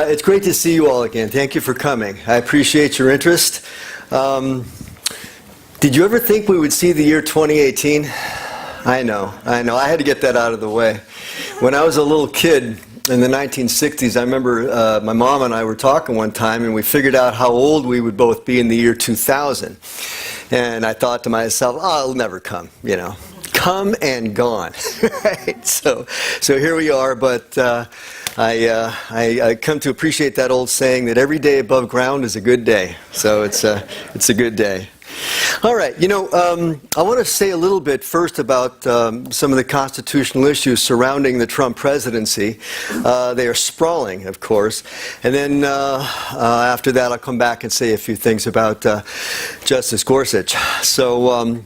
It's great to see you all again. Thank you for coming. I appreciate your interest. Did you ever think we would see the year 2018? I know. I had to get that out of the way. When I was a little kid in the 1960s, I remember my mom and I were talking one time, and we figured out how old we would both be in the year 2000. And I thought to myself, oh, it'll never come, you know. Come and gone. Right? So here we are, but I come to appreciate that old saying that every day above ground is a good day. So it's a good day. All right, you know, I want to say a little bit first about some of the constitutional issues surrounding the Trump presidency. They are sprawling, of course. And then after that, I'll come back and say a few things about Justice Gorsuch. So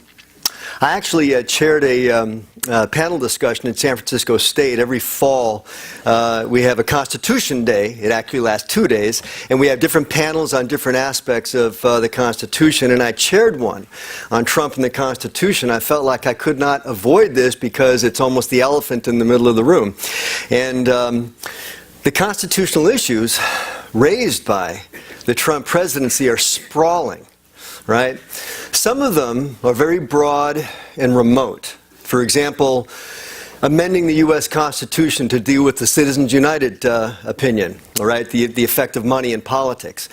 I actually chaired a panel discussion in San Francisco State. Every fall, we have a Constitution Day. It actually lasts 2 days. And we have different panels on different aspects of the Constitution. And I chaired one on Trump and the Constitution. I felt like I could not avoid this because it's almost the elephant in the middle of the room. And the constitutional issues raised by the Trump presidency are sprawling. Right? Some of them are very broad and remote. For example, amending the U.S. Constitution to deal with the Citizens United opinion, all right? The effect of money in politics.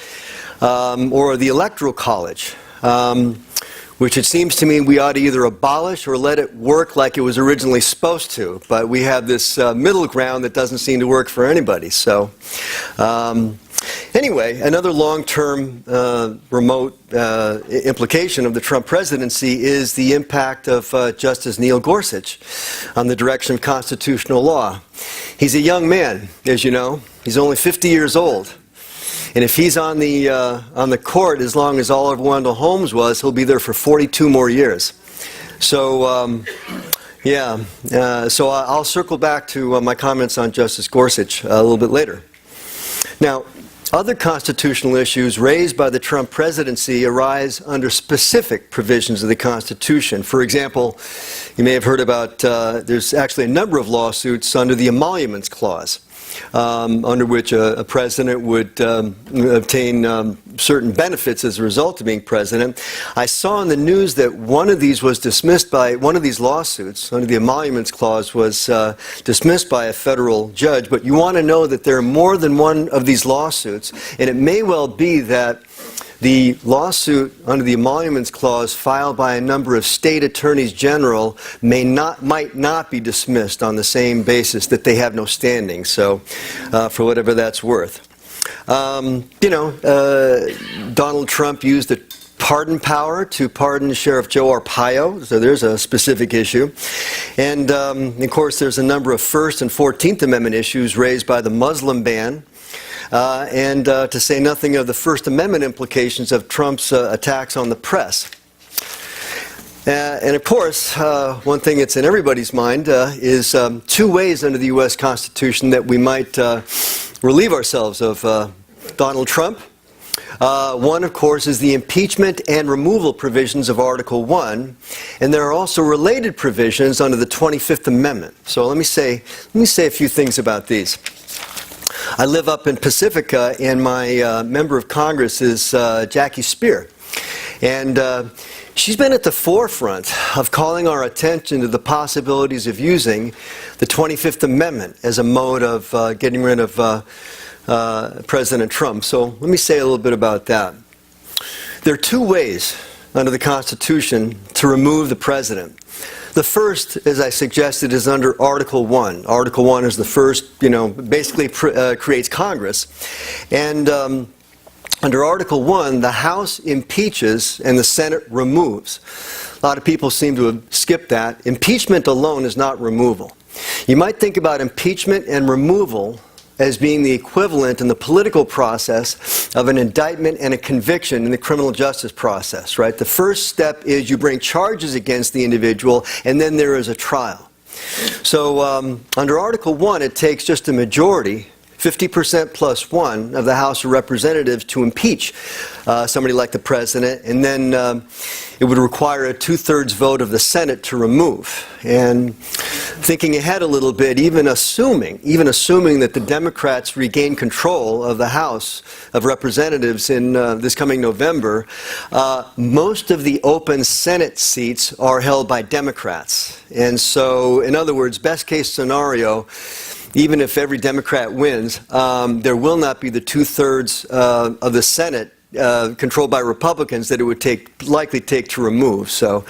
Or the Electoral College, which it seems to me we ought to either abolish or let it work like it was originally supposed to. But we have this middle ground that doesn't seem to work for anybody. So. Anyway, another long-term remote implication of the Trump presidency is the impact of Justice Neil Gorsuch on the direction of constitutional law. He's a young man, as you know. He's only 50 years old. And if he's on the court as long as Oliver Wendell Holmes was, he'll be there for 42 more years. So, so I'll circle back to my comments on Justice Gorsuch a little bit later. Now, other constitutional issues raised by the Trump presidency arise under specific provisions of the Constitution. For example, you may have heard about, there's actually a number of lawsuits under the Emoluments Clause, under which a president would obtain certain benefits as a result of being president. I saw in the news that one of these was dismissed by, one of these lawsuits under the Emoluments Clause was dismissed by a federal judge. But you want to know that there are more than one of these lawsuits, and it may well be that the lawsuit under the Emoluments Clause filed by a number of state attorneys general might not be dismissed on the same basis that they have no standing. So, for whatever that's worth. Donald Trump used the pardon power to pardon Sheriff Joe Arpaio, so there's a specific issue. And, of course, there's a number of First and 14th Amendment issues raised by the Muslim ban. And to say nothing of the First Amendment implications of Trump's attacks on the press. And of course, one thing that's in everybody's mind is two ways under the U.S. Constitution that we might relieve ourselves of Donald Trump. One, of course, is the impeachment and removal provisions of Article 1, and there are also related provisions under the 25th Amendment. So let me say a few things about these. I live up in Pacifica, and my member of Congress is Jackie Spear. And she's been at the forefront of calling our attention to the possibilities of using the 25th Amendment as a mode of getting rid of President Trump. So let me say a little bit about that. There are two ways under the Constitution to remove the president. The first, as I suggested, is under Article 1. Article 1 is the first, basically creates Congress. And under Article 1, the House impeaches and the Senate removes. A lot of people seem to have skipped that. Impeachment alone is not removal. You might think about impeachment and removal as being the equivalent in the political process of an indictment and a conviction in the criminal justice process, right? The first step is you bring charges against the individual, and then there is a trial. So under Article 1, it takes just a majority, 50% plus 1 of the House of Representatives to impeach somebody like the president, and then it would require a 2/3 vote of the Senate to remove. And thinking ahead a little bit, even assuming that the Democrats regain control of the House of Representatives in this coming November, most of the open Senate seats are held by Democrats. And so, in other words, best case scenario, even if every Democrat wins, there will not be the two-thirds of the Senate controlled by Republicans that it would likely take to remove. So,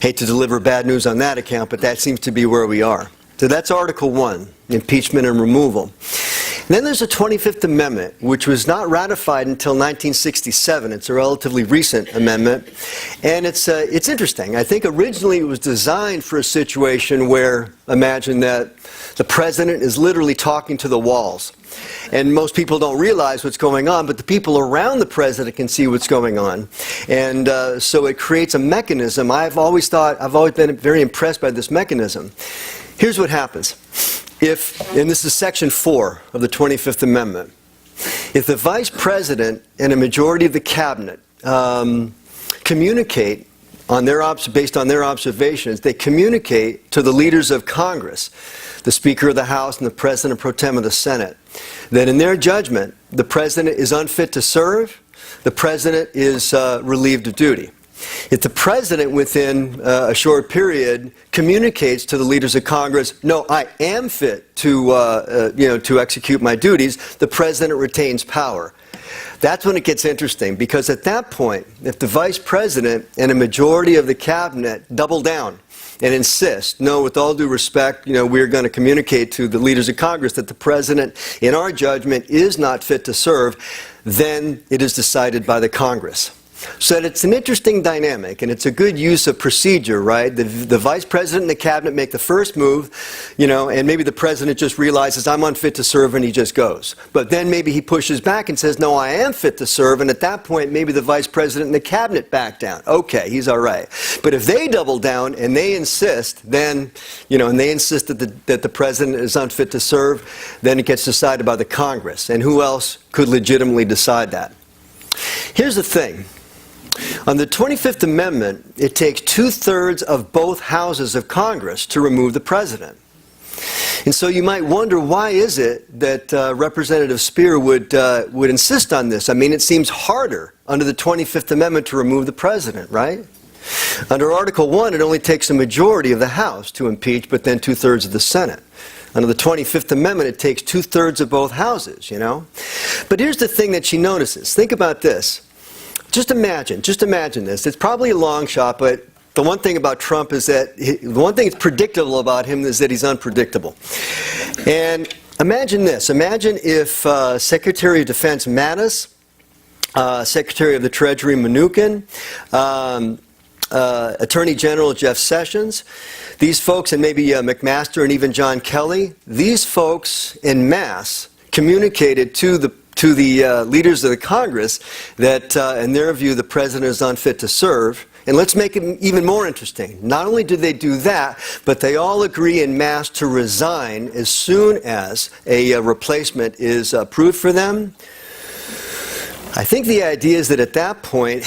hate to deliver bad news on that account, but that seems to be where we are. So that's Article 1, impeachment and removal. And then there's the 25th Amendment, which was not ratified until 1967. It's a relatively recent amendment. And it's interesting. I think originally it was designed for a situation where, imagine that the president is literally talking to the walls. And most people don't realize what's going on, but the people around the president can see what's going on. And so it creates a mechanism. I've always been very impressed by this mechanism. Here's what happens. And this is Section 4 of the 25th Amendment. If the Vice President and a majority of the Cabinet communicate based on their observations, they communicate to the leaders of Congress, the Speaker of the House and the President pro tem of the Senate, that in their judgment, the President is unfit to serve, the President is relieved of duty. If the President, within a short period, communicates to the leaders of Congress, no, I am fit to execute my duties, the President retains power. That's when it gets interesting, because at that point, if the Vice President and a majority of the Cabinet double down and insist, no, with all due respect, we're going to communicate to the leaders of Congress that the President, in our judgment, is not fit to serve, then it is decided by the Congress. So that it's an interesting dynamic, and it's a good use of procedure, right? The Vice President and the Cabinet make the first move, and maybe the President just realizes I'm unfit to serve and he just goes. But then maybe he pushes back and says, no, I am fit to serve, and at that point maybe the Vice President and the Cabinet back down. Okay, he's all right. But if they double down and they insist, then, and they insist that the President is unfit to serve, then it gets decided by the Congress. And who else could legitimately decide that? Here's the thing. On the 25th Amendment, it takes two-thirds of both houses of Congress to remove the president. And so you might wonder, why is it that Representative Speer would insist on this? I mean, it seems harder under the 25th Amendment to remove the president, right? Under Article 1, it only takes a majority of the House to impeach, but then two-thirds of the Senate. Under the 25th Amendment, it takes two-thirds of both houses, But here's the thing that she notices. Think about this. Just imagine this. It's probably a long shot, but the one thing about Trump is that, the one thing that's predictable about him is that he's unpredictable. And imagine this. Imagine if Secretary of Defense Mattis, Secretary of the Treasury Mnuchin, Attorney General Jeff Sessions, these folks, and maybe McMaster and even John Kelly, these folks en masse communicated to the leaders of the Congress that, in their view, the president is unfit to serve. And let's make it even more interesting. Not only do they do that, but they all agree en masse to resign as soon as a replacement is approved for them. I think the idea is that at that point,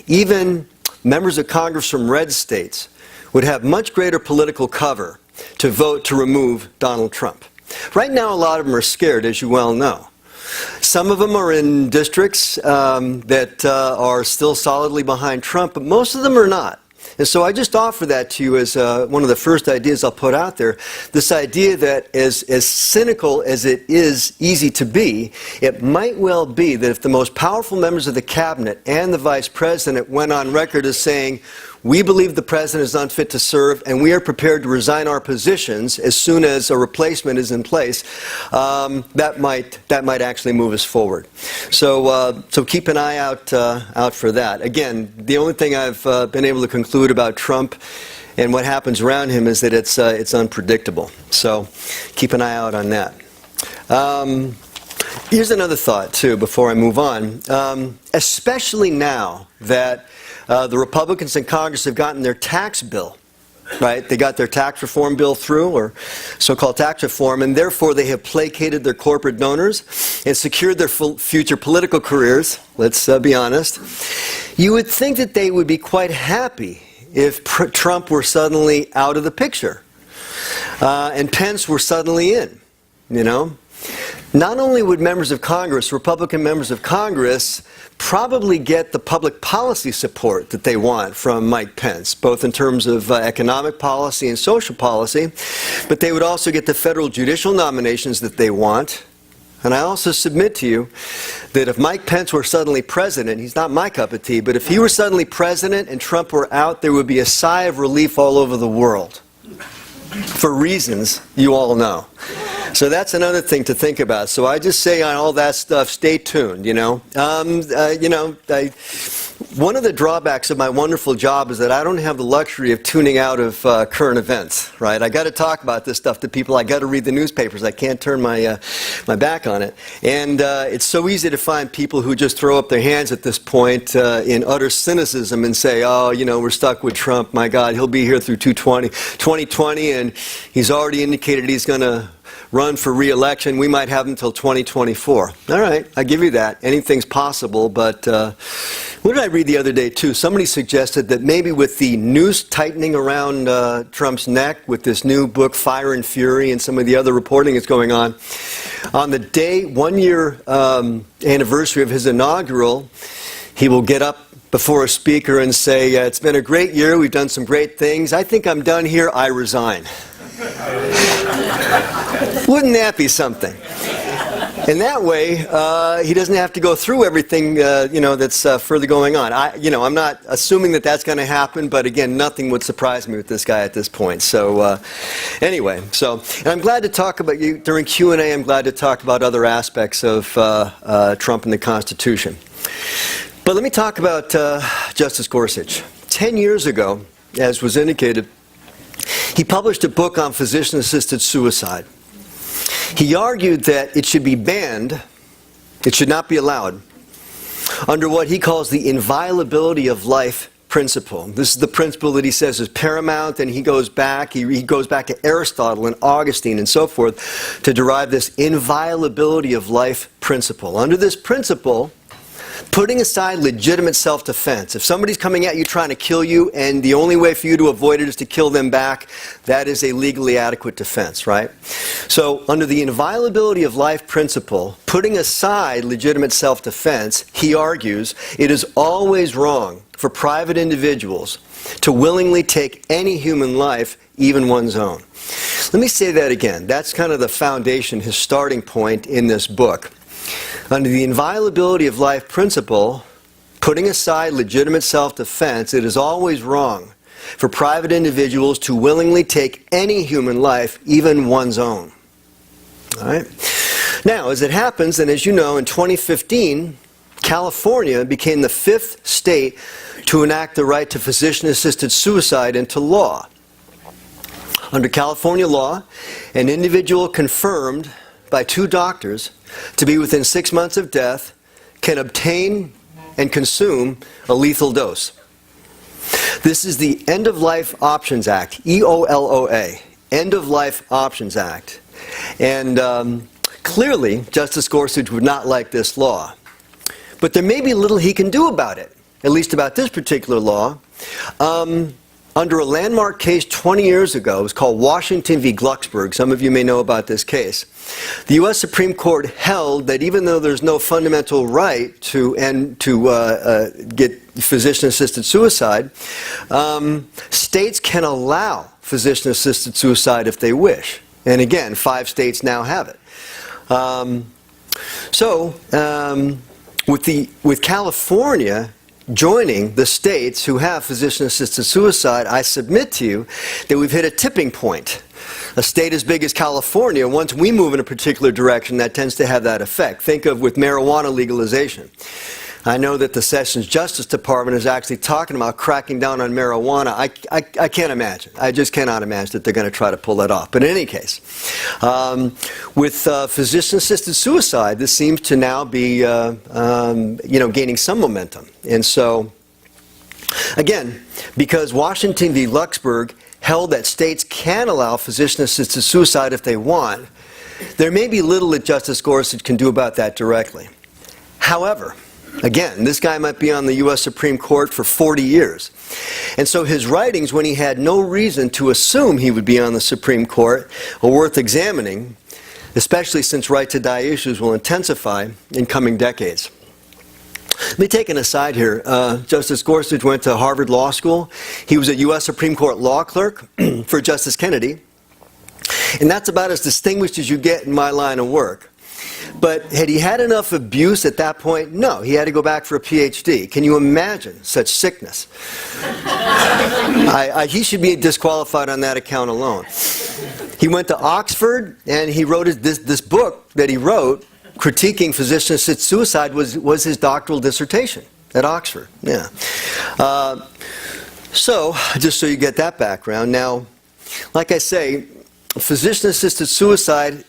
even members of Congress from red states would have much greater political cover to vote to remove Donald Trump. Right now, a lot of them are scared, as you well know. Some of them are in districts that are still solidly behind Trump, but most of them are not. And so I just offer that to you as one of the first ideas I'll put out there. This idea that as cynical as it is easy to be, it might well be that if the most powerful members of the cabinet and the vice president went on record as saying, we believe the president is unfit to serve, and we are prepared to resign our positions as soon as a replacement is in place, that might actually move us forward. So keep an eye out for that. Again, the only thing I've been able to conclude about Trump and what happens around him is that it's unpredictable. So keep an eye out on that. Here's another thought too before I move on. Especially now that the Republicans in Congress have gotten their tax bill, right? They got their tax reform bill through, or so-called tax reform, and therefore they have placated their corporate donors and secured their future political careers, let's be honest. You would think that they would be quite happy if Trump were suddenly out of the picture. and Pence were suddenly in, you know. Not only would members of Congress, Republican members of Congress, probably get the public policy support that they want from Mike Pence, both in terms of economic policy and social policy, but they would also get the federal judicial nominations that they want. And I also submit to you that if Mike Pence were suddenly president, he's not my cup of tea, but if he were suddenly president and Trump were out, there would be a sigh of relief all over the world for reasons you all know. So that's another thing to think about. So I just say on all that stuff, stay tuned, you know. One of the drawbacks of my wonderful job is that I don't have the luxury of tuning out of current events, right? I got to talk about this stuff to people. I got to read the newspapers. I can't turn my back on it. And it's so easy to find people who just throw up their hands at this point in utter cynicism and say, oh, you know, we're stuck with Trump. My God, he'll be here through 2020, and he's already indicated he's going to run for re-election. We might have him until 2024. All right, I give you that. Anything's possible, but what did I read the other day, too? Somebody suggested that maybe with the noose tightening around Trump's neck, with this new book, Fire and Fury, and some of the other reporting that's going on the day, 1 year anniversary of his inaugural, he will get up before a speaker and say, it's been a great year, we've done some great things, I think I'm done here, I resign. Wouldn't that be something? And that way, he doesn't have to go through everything, that's further going on. I'm not assuming that that's going to happen, but again, nothing would surprise me with this guy at this point. So, anyway, and I'm glad to talk about you during Q&A. I'm glad to talk about other aspects of Trump and the Constitution. But let me talk about Justice Gorsuch. 10 years ago, as was indicated, he published a book on physician-assisted suicide. He argued that it should be banned, it should not be allowed, under what he calls the inviolability of life principle. This is the principle that he says is paramount, and he goes back to Aristotle and Augustine and so forth to derive this inviolability of life principle. Under this principle, putting aside legitimate self-defense, if somebody's coming at you trying to kill you and the only way for you to avoid it is to kill them back, that is a legally adequate defense, right? So under the inviolability of life principle, putting aside legitimate self-defense, he argues it is always wrong for private individuals to willingly take any human life, even one's own. Let me say that again. That's kind of the foundation, his starting point in this book. Under the inviolability of life principle, putting aside legitimate self-defense, it is always wrong for private individuals to willingly take any human life, even one's own. All right? Now, as it happens, and as you know, in 2015, California became the 5th state to enact the right to physician-assisted suicide into law. Under California law, an individual confirmed by 2 doctors to be within 6 months of death can obtain and consume a lethal dose. This is the End of Life Options Act, EOLOA, End of Life Options Act. And clearly, Justice Gorsuch would not like this law. But there may be little he can do about it, at least about this particular law. Under a landmark case 20 years ago, it was called Washington v. Glucksberg. Some of you may know about this case. The U.S. Supreme Court held that even though there's no fundamental right to get physician-assisted suicide, states can allow physician-assisted suicide if they wish. And again, 5 states now have it. With California joining the states who have physician-assisted suicide, I submit to you that we've hit a tipping point. A state as big as California, once we move in a particular direction, that tends to have that effect. Think of with marijuana legalization. I know that the Sessions Justice Department is actually talking about cracking down on marijuana. I can't imagine. I just cannot imagine that they're going to try to pull that off. But in any case, with physician-assisted suicide, this seems to now be gaining some momentum. And so, again, because Washington v. Glucksberg held that states can allow physician-assisted suicide if they want, there may be little that Justice Gorsuch can do about that directly. However, again, this guy might be on the U.S. Supreme Court for 40 years. And so his writings, when he had no reason to assume he would be on the Supreme Court, are worth examining, especially since right-to-die issues will intensify in coming decades. Let me take an aside here. Justice Gorsuch went to Harvard Law School. He was a U.S. Supreme Court law clerk for Justice Kennedy. And that's about as distinguished as you get in my line of work. But had he had enough abuse at that point? No. He had to go back for a PhD. Can you imagine such sickness? He should be disqualified on that account alone. He went to Oxford, and he wrote this book that he wrote, critiquing physician-assisted suicide, was his doctoral dissertation at Oxford. Yeah. So, just so you get that background. Now, like I say, physician-assisted suicide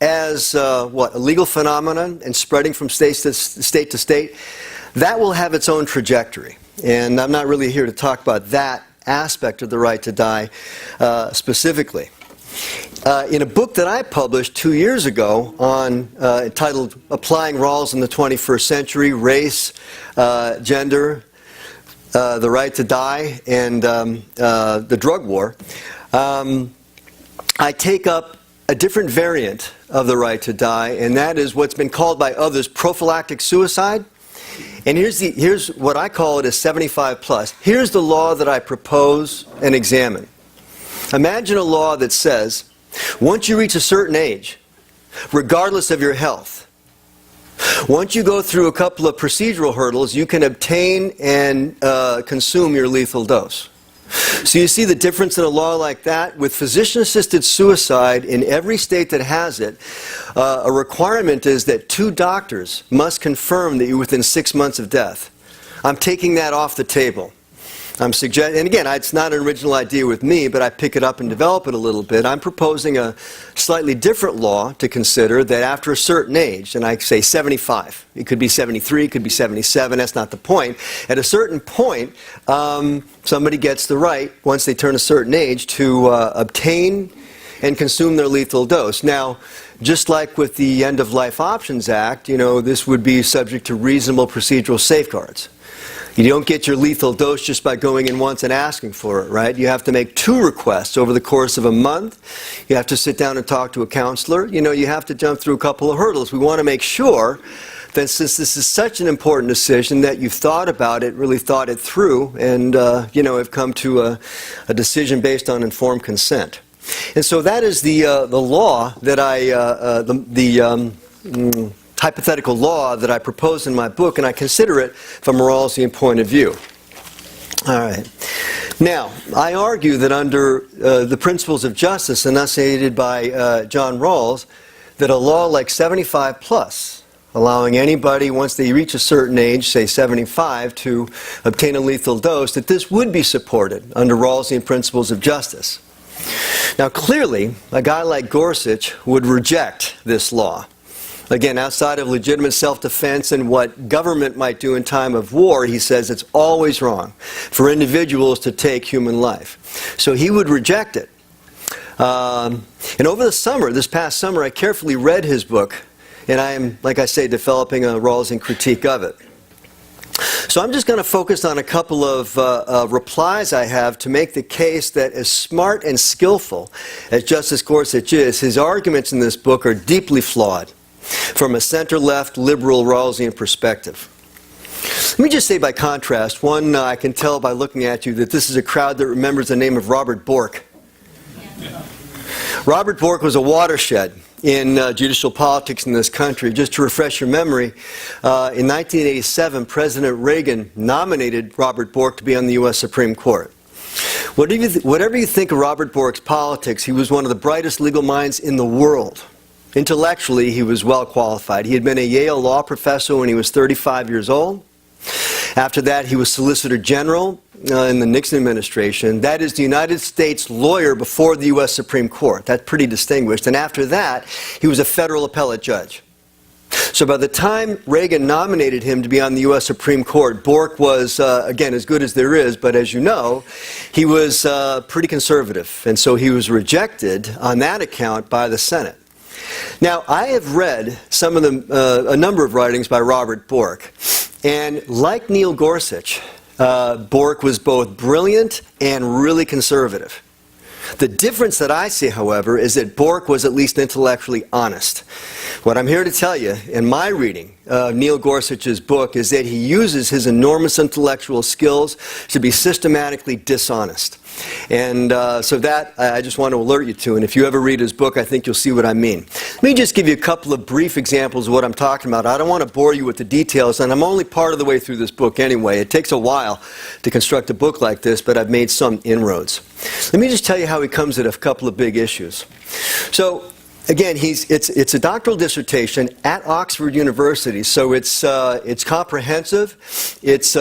as a legal phenomenon and spreading from state to state, that will have its own trajectory. And I'm not really here to talk about that aspect of the right to die specifically. In a book that I published 2 years ago entitled Applying Rawls in the 21st Century, Race, Gender, the Right to Die, and the Drug War, I take up a different variant of the right to die, and that is what's been called by others prophylactic suicide. And here's what I call it as 75 plus. Here's the law that I propose and examine. Imagine a law that says, once you reach a certain age, regardless of your health, once you go through a couple of procedural hurdles, you can obtain and consume your lethal dose. So you see the difference in a law like that? With physician-assisted suicide in every state that has it, a requirement is that 2 doctors must confirm that you're within 6 months of death. I'm taking that off the table. I'm suggesting, and again, it's not an original idea with me, but I pick it up and develop it a little bit. I'm proposing a slightly different law to consider that after a certain age, and I say 75, it could be 73, it could be 77, that's not the point. At a certain point, somebody gets the right, once they turn a certain age, to obtain and consume their lethal dose. Now, just like with the End of Life Options Act, this would be subject to reasonable procedural safeguards. You don't get your lethal dose just by going in once and asking for it, right? You have to make 2 requests over the course of a month. You have to sit down and talk to a counselor. You have to jump through a couple of hurdles. We want to make sure that since this is such an important decision that you've thought about it, really thought it through, and have come to a decision based on informed consent. And so that is the law that hypothetical law that I propose in my book, and I consider it from a Rawlsian point of view. All right. Now, I argue that under the principles of justice enunciated by John Rawls, that a law like 75 plus, allowing anybody, once they reach a certain age, say 75, to obtain a lethal dose, that this would be supported under Rawlsian principles of justice. Now, clearly, a guy like Gorsuch would reject this law. Again, outside of legitimate self-defense and what government might do in time of war, he says it's always wrong for individuals to take human life. So he would reject it. And over the summer, this past summer, I carefully read his book, and I am, like I say, developing a Rawlsian critique of it. So I'm just going to focus on a couple of replies I have to make the case that as smart and skillful as Justice Gorsuch is, his arguments in this book are deeply flawed from a center-left liberal Rawlsian perspective. Let me just say by contrast, one, I can tell by looking at you that this is a crowd that remembers the name of Robert Bork. Robert Bork was a watershed in judicial politics in this country. Just to refresh your memory, in 1987, President Reagan nominated Robert Bork to be on the U.S. Supreme Court. Whatever you think of Robert Bork's politics, he was one of the brightest legal minds in the world. Intellectually, he was well qualified. He had been a Yale law professor when he was 35 years old. After that, he was Solicitor General in the Nixon administration. That is the United States lawyer before the U.S. Supreme Court. That's pretty distinguished. And after that, he was a federal appellate judge. So by the time Reagan nominated him to be on the U.S. Supreme Court, Bork was, again, as good as there is, but as you know, he was pretty conservative. And so he was rejected on that account by the Senate. Now, I have read some of a number of writings by Robert Bork, and like Neil Gorsuch, Bork was both brilliant and really conservative. The difference that I see, however, is that Bork was at least intellectually honest. What I'm here to tell you, in my reading of Neil Gorsuch's book, is that he uses his enormous intellectual skills to be systematically dishonest. And so that I just want to alert you to. And if you ever read his book, I think you'll see what I mean. Let me just give you a couple of brief examples of what I'm talking about. I don't want to bore you with the details, and I'm only part of the way through this book anyway. It takes a while to construct a book like this, but I've made some inroads. Let me just tell you how he comes at a couple of big issues. So, again, it's a doctoral dissertation at Oxford University, so it's comprehensive, it's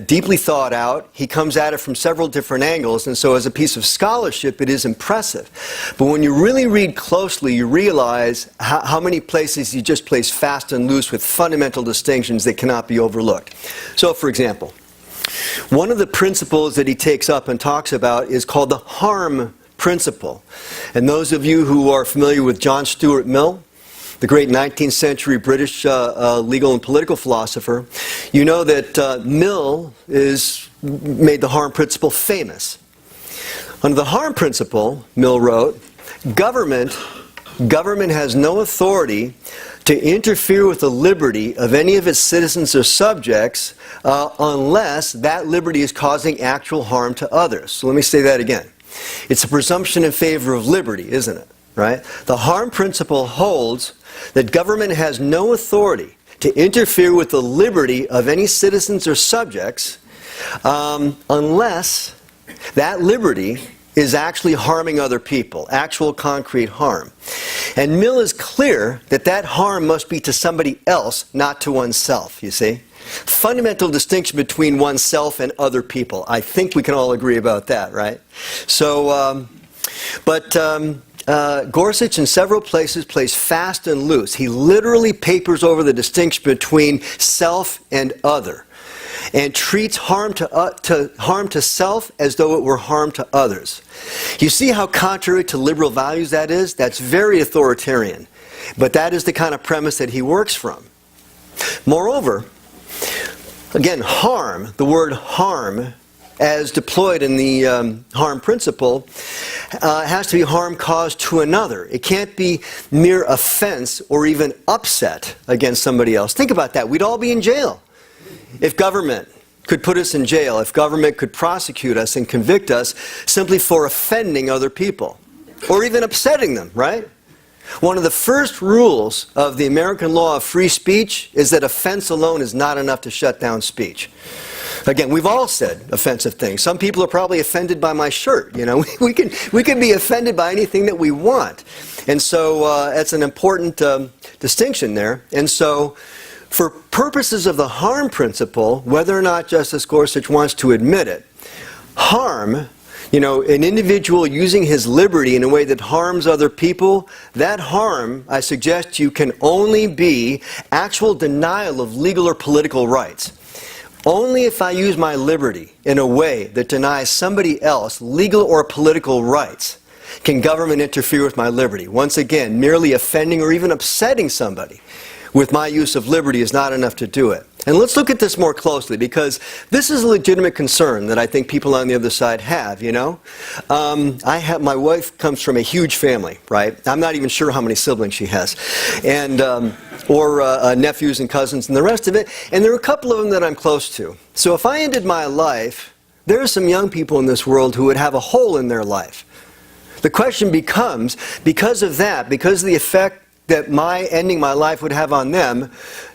deeply thought out. He comes at it from several different angles, and so as a piece of scholarship, it is impressive. But when you really read closely, you realize how many places he just plays fast and loose with fundamental distinctions that cannot be overlooked. So, for example, one of the principles that he takes up and talks about is called the harm principle. And those of you who are familiar with John Stuart Mill, the great 19th century British legal and political philosopher, you know that Mill made the harm principle famous. Under the harm principle, Mill wrote, government has no authority to interfere with the liberty of any of its citizens or subjects unless that liberty is causing actual harm to others. So let me say that again. It's a presumption in favor of liberty, isn't it? Right? The harm principle holds that government has no authority to interfere with the liberty of any citizens or subjects unless that liberty is actually harming other people, actual concrete harm. And Mill is clear that that harm must be to somebody else, not to oneself, you see? Fundamental distinction between oneself and other people. I think we can all agree about that, right? So, Gorsuch in several places plays fast and loose. He literally papers over the distinction between self and other, and treats harm to self as though it were harm to others. You see how contrary to liberal values that is? That's very authoritarian. But that is the kind of premise that he works from. Moreover, again, harm, the word harm, as deployed in the harm principle, has to be harm caused to another. It can't be mere offense or even upset against somebody else. Think about that. We'd all be in jail. If government could put us in jail, if government could prosecute us and convict us simply for offending other people, or even upsetting them, right? One of the first rules of the American law of free speech is that offense alone is not enough to shut down speech. Again, we've all said offensive things. Some people are probably offended by my shirt. You know, we can be offended by anything that we want. And so that's an important distinction there. And so for purposes of the harm principle, whether or not Justice Gorsuch wants to admit it, harm, you know, an individual using his liberty in a way that harms other people, that harm, I suggest to you, can only be actual denial of legal or political rights. Only if I use my liberty in a way that denies somebody else legal or political rights can government interfere with my liberty. Once again, merely offending or even upsetting somebody with my use of liberty is not enough to do it. And let's look at this more closely, because this is a legitimate concern that I think people on the other side have, you know. My wife comes from a huge family, right? I'm not even sure how many siblings she has. And, or nephews and cousins and the rest of it. And there are a couple of them that I'm close to. So if I ended my life, there are some young people in this world who would have a hole in their life. The question becomes, because of that, because of the effect that my ending my life would have on them,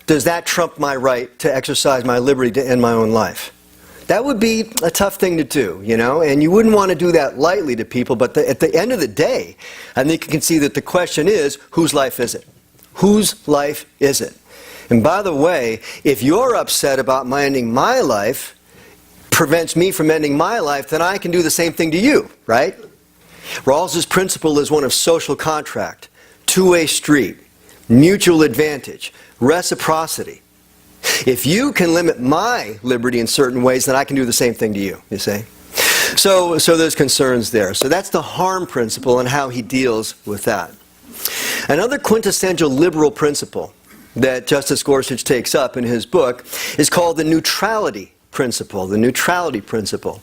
does that trump my right to exercise my liberty to end my own life? That would be a tough thing to do, you know, and you wouldn't want to do that lightly to people, but at the end of the day, I think you can see that the question is, whose life is it? Whose life is it? And by the way, if you're upset about my ending my life prevents me from ending my life, then I can do the same thing to you, right? Rawls's principle is one of social contract. Two-way street, mutual advantage, reciprocity. If you can limit my liberty in certain ways, then I can do the same thing to you, you see. So there's concerns there. So that's the harm principle and how he deals with that. Another quintessential liberal principle that Justice Gorsuch takes up in his book is called the neutrality principle, the neutrality principle.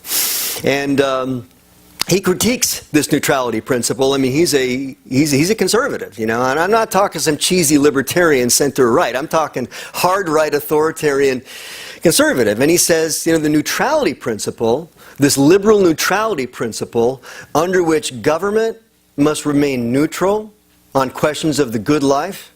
And he critiques this neutrality principle. I mean, he's a conservative, you know, and I'm not talking some cheesy libertarian center right. I'm talking hard right authoritarian conservative. And he says, you know, the neutrality principle, this liberal neutrality principle, under which government must remain neutral on questions of the good life,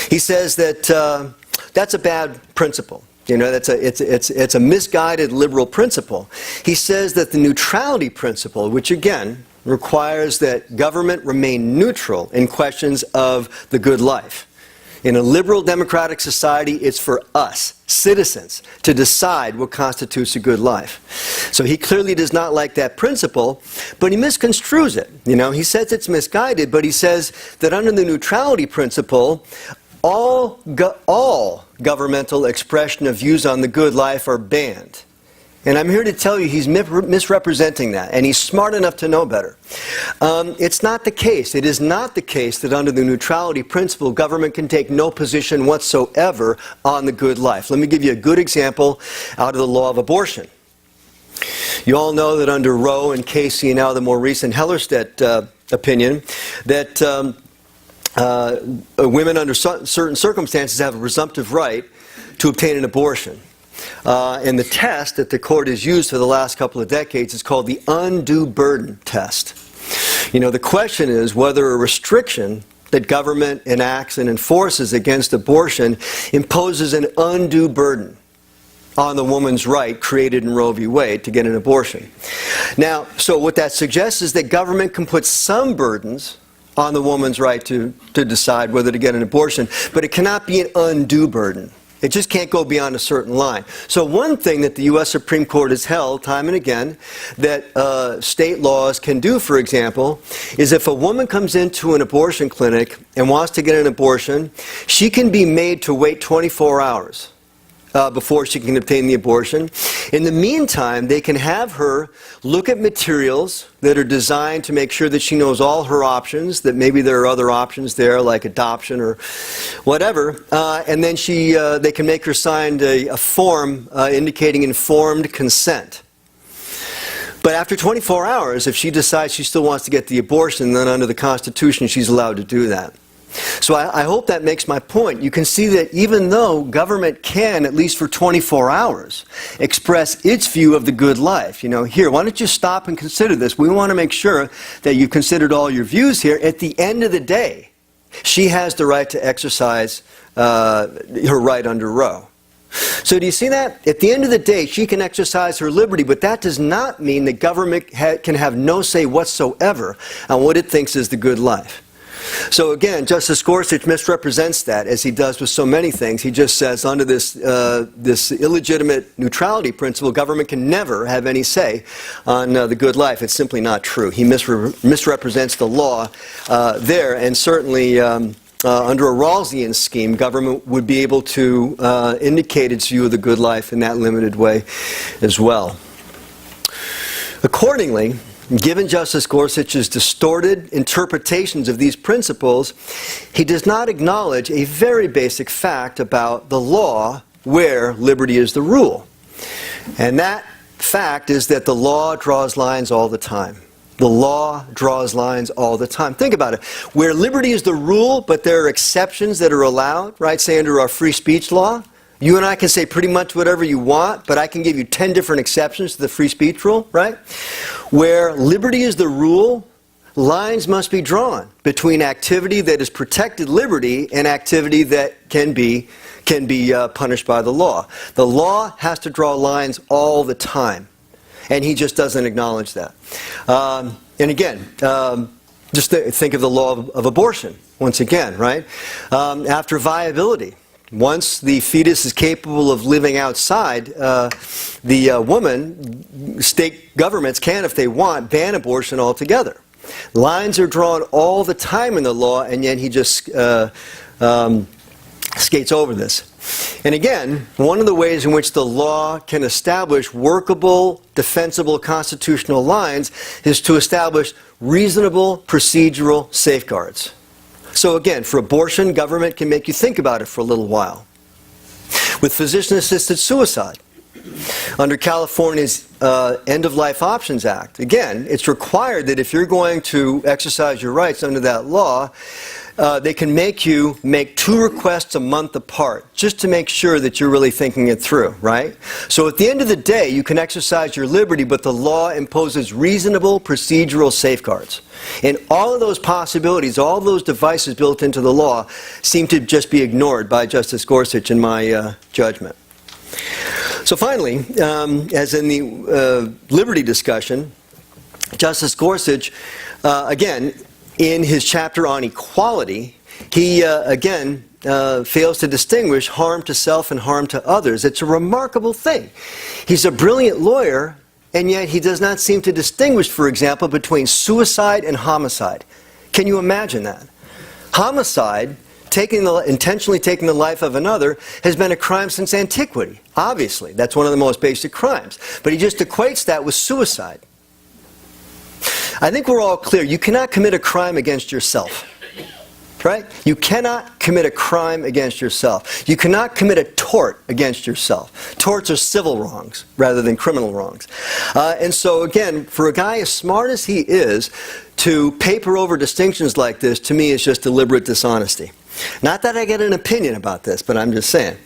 he says that that's a bad principle. You know, it's a misguided liberal principle. He says that the neutrality principle, which again requires that government remain neutral in questions of the good life. In a liberal democratic society, it's for us, citizens, to decide what constitutes a good life. So he clearly does not like that principle, but he misconstrues it. You know, he says it's misguided, but he says that under the neutrality principle, all governmental expression of views on the good life are banned. And I'm here to tell you he's misrepresenting that, and he's smart enough to know better. It's not the case. It is not the case that under the neutrality principle, government can take no position whatsoever on the good life. Let me give you a good example out of the law of abortion. You all know that under Roe and Casey and now the more recent Hellerstedt opinion, that women under certain circumstances have a presumptive right to obtain an abortion. And the test that the court has used for the last couple of decades is called the undue burden test. You know, the question is whether a restriction that government enacts and enforces against abortion imposes an undue burden on the woman's right created in Roe v. Wade to get an abortion. Now, so what that suggests is that government can put some burdens on the woman's right to decide whether to get an abortion, but it cannot be an undue burden. It just can't go beyond a certain line. So one thing that the U.S. Supreme Court has held time and again that state laws can do, for example, is if a woman comes into an abortion clinic and wants to get an abortion, she can be made to wait 24 hours before she can obtain the abortion. In the meantime, they can have her look at materials that are designed to make sure that she knows all her options, that maybe there are other options there like adoption or whatever, and then they can make her sign a form indicating informed consent. But after 24 hours, if she decides she still wants to get the abortion, then under the Constitution she's allowed to do that. So I hope that makes my point. You can see that even though government can, at least for 24 hours, express its view of the good life, you know, here, why don't you stop and consider this? We want to make sure that you've considered all your views here. At the end of the day, she has the right to exercise her right under Roe. So do you see that? At the end of the day, she can exercise her liberty, but that does not mean that government can have no say whatsoever on what it thinks is the good life. So again, Justice Gorsuch misrepresents that, as he does with so many things. He just says under this illegitimate neutrality principle, government can never have any say on the good life. It's simply not true. He misrepresents the law there, and certainly under a Rawlsian scheme, government would be able to indicate its view of the good life in that limited way as well. Accordingly, given Justice Gorsuch's distorted interpretations of these principles, he does not acknowledge a very basic fact about the law where liberty is the rule. And that fact is that the law draws lines all the time. The law draws lines all the time. Think about it. Where liberty is the rule, but there are exceptions that are allowed, right? Say under our free speech law, you and I can say pretty much whatever you want, but I can give you 10 different exceptions to the free speech rule, right? Where liberty is the rule, lines must be drawn between activity that is protected liberty and activity that can be punished by the law. The law has to draw lines all the time, and he just doesn't acknowledge that. And again, just think of the law of abortion, once again, right? After viability. Once the fetus is capable of living outside, the woman, state governments can, if they want, ban abortion altogether. Lines are drawn all the time in the law, and yet he just skates over this. And again, one of the ways in which the law can establish workable, defensible constitutional lines is to establish reasonable procedural safeguards. So again, for abortion, government can make you think about it for a little while. With physician-assisted suicide, Under California's End-of-Life Options Act, again, it's required that if you're going to exercise your rights under that law, they can make you make 2 requests a month apart, just to make sure that you're really thinking it through, right? So at the end of the day, you can exercise your liberty, but the law imposes reasonable procedural safeguards. And all of those possibilities, all of those devices built into the law, seem to just be ignored by Justice Gorsuch in my judgment. So finally, as in the liberty discussion, Justice Gorsuch, again, in his chapter on equality, he again fails to distinguish harm to self and harm to others. It's a remarkable thing. He's a brilliant lawyer, and yet he does not seem to distinguish, for example, between suicide and homicide. Can you imagine that? Homicide, intentionally taking the life of another, has been a crime since antiquity. Obviously, that's one of the most basic crimes. But he just equates that with suicide. I think we're all clear. You cannot commit a crime against yourself. Right? You cannot commit a crime against yourself. You cannot commit a tort against yourself. Torts are civil wrongs rather than criminal wrongs. And so again, for a guy as smart as he is, to paper over distinctions like this, to me, is just deliberate dishonesty. Not that I get an opinion about this, but I'm just saying.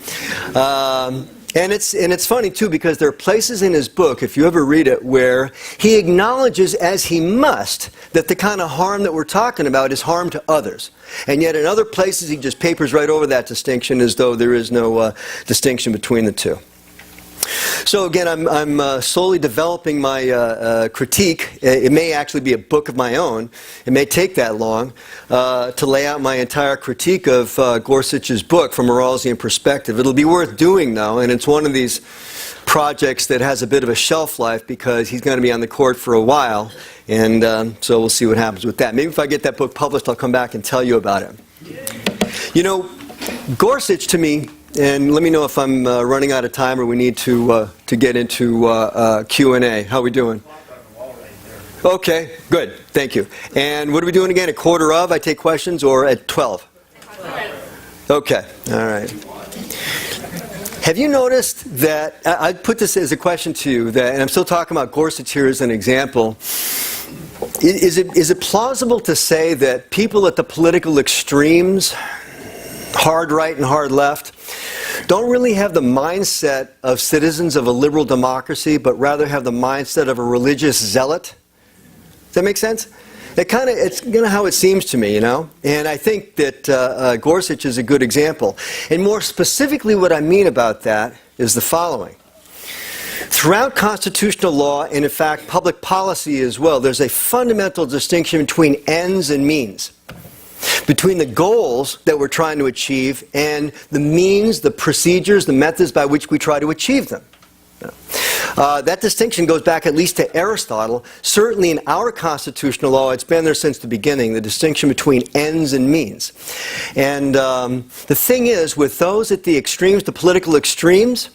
And it's funny, too, because there are places in his book, if you ever read it, where he acknowledges, as he must, that the kind of harm that we're talking about is harm to others. And yet in other places, he just papers right over that distinction as though there is no distinction between the two. So again, I'm slowly developing my critique. It may actually be a book of my own. It may take that long to lay out my entire critique of Gorsuch's book from a Rawlsian perspective. It'll be worth doing, though, and it's one of these projects that has a bit of a shelf life because he's going to be on the court for a while, and so we'll see what happens with that. Maybe if I get that book published, I'll come back and tell you about it. You know, Gorsuch, to me, and let me know if I'm running out of time or we need to get into Q&A. How are we doing? Okay, good. Thank you. And what are we doing again? At 1/4 of? I take questions, or at 12? Okay. All right. Have you noticed that, I put this as a question to you, that, and I'm still talking about Gorsuch here as an example, is it plausible to say that people at the political extremes, hard right and hard left, don't really have the mindset of citizens of a liberal democracy, but rather have the mindset of a religious zealot? Does that make sense? It's kind of how it seems to me, you know? And I think that Gorsuch is a good example. And more specifically, what I mean about that is the following. Throughout constitutional law, and in fact public policy as well, there's a fundamental distinction between ends and means. Between the goals that we're trying to achieve and the means, the procedures, the methods by which we try to achieve them. That distinction goes back at least to Aristotle. Certainly in our constitutional law, it's been there since the beginning, the distinction between ends and means. And the thing is, with those at the extremes, the political extremes,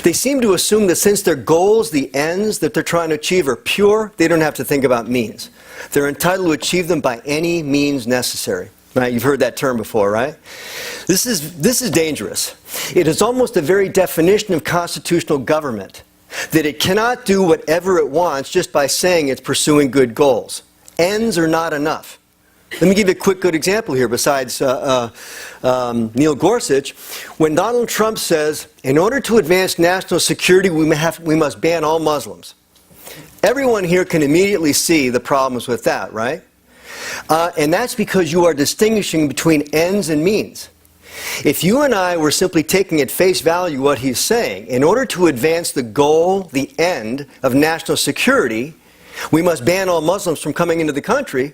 they seem to assume that since their goals, the ends that they're trying to achieve are pure, they don't have to think about means. They're entitled to achieve them by any means necessary. Right? You've heard that term before, right? This is dangerous. It is almost the very definition of constitutional government, that it cannot do whatever it wants just by saying it's pursuing good goals. Ends are not enough. Let me give you a quick good example here besides Neil Gorsuch. When Donald Trump says, in order to advance national security, we must ban all Muslims. Everyone here can immediately see the problems with that, right? And that's because you are distinguishing between ends and means. If you and I were simply taking at face value what he's saying, in order to advance the goal, the end of national security, we must ban all Muslims from coming into the country.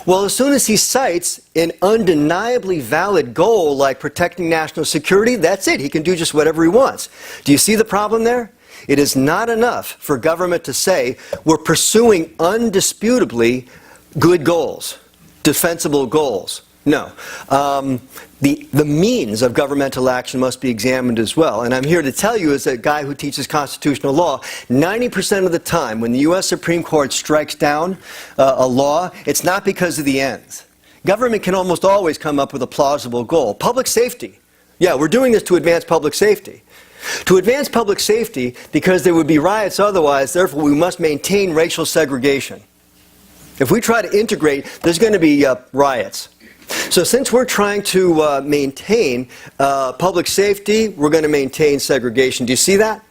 Well, as soon as he cites an undeniably valid goal like protecting national security, that's it. He can do just whatever he wants. Do you see the problem there? It is not enough for government to say we're pursuing undisputably good goals, defensible goals. No. The means of governmental action must be examined as well. And I'm here to tell you, as a guy who teaches constitutional law, 90% of the time when the U.S. Supreme Court strikes down a law, it's not because of the ends. Government can almost always come up with a plausible goal. Public safety. Yeah, we're doing this to advance public safety. To advance public safety, because there would be riots otherwise, therefore we must maintain racial segregation. If we try to integrate, there's going to be riots. So since we're trying to maintain public safety, we're going to maintain segregation. Do you see that?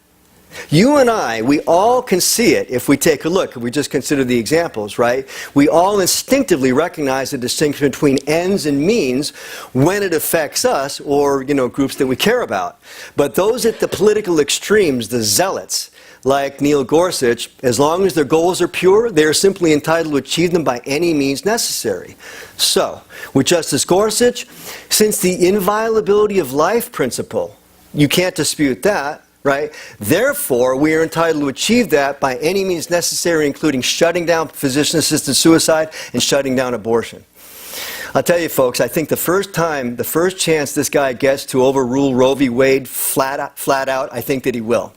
You and I, we all can see it if we take a look, if we just consider the examples, right? We all instinctively recognize the distinction between ends and means when it affects us or, groups that we care about. But those at the political extremes, the zealots, like Neil Gorsuch, as long as their goals are pure, they are simply entitled to achieve them by any means necessary. So, with Justice Gorsuch, since the inviolability of life principle, you can't dispute that, right? Therefore, we are entitled to achieve that by any means necessary, including shutting down physician-assisted suicide and shutting down abortion. I'll tell you, folks, I think the first chance this guy gets to overrule Roe v. Wade flat out, I think that he will.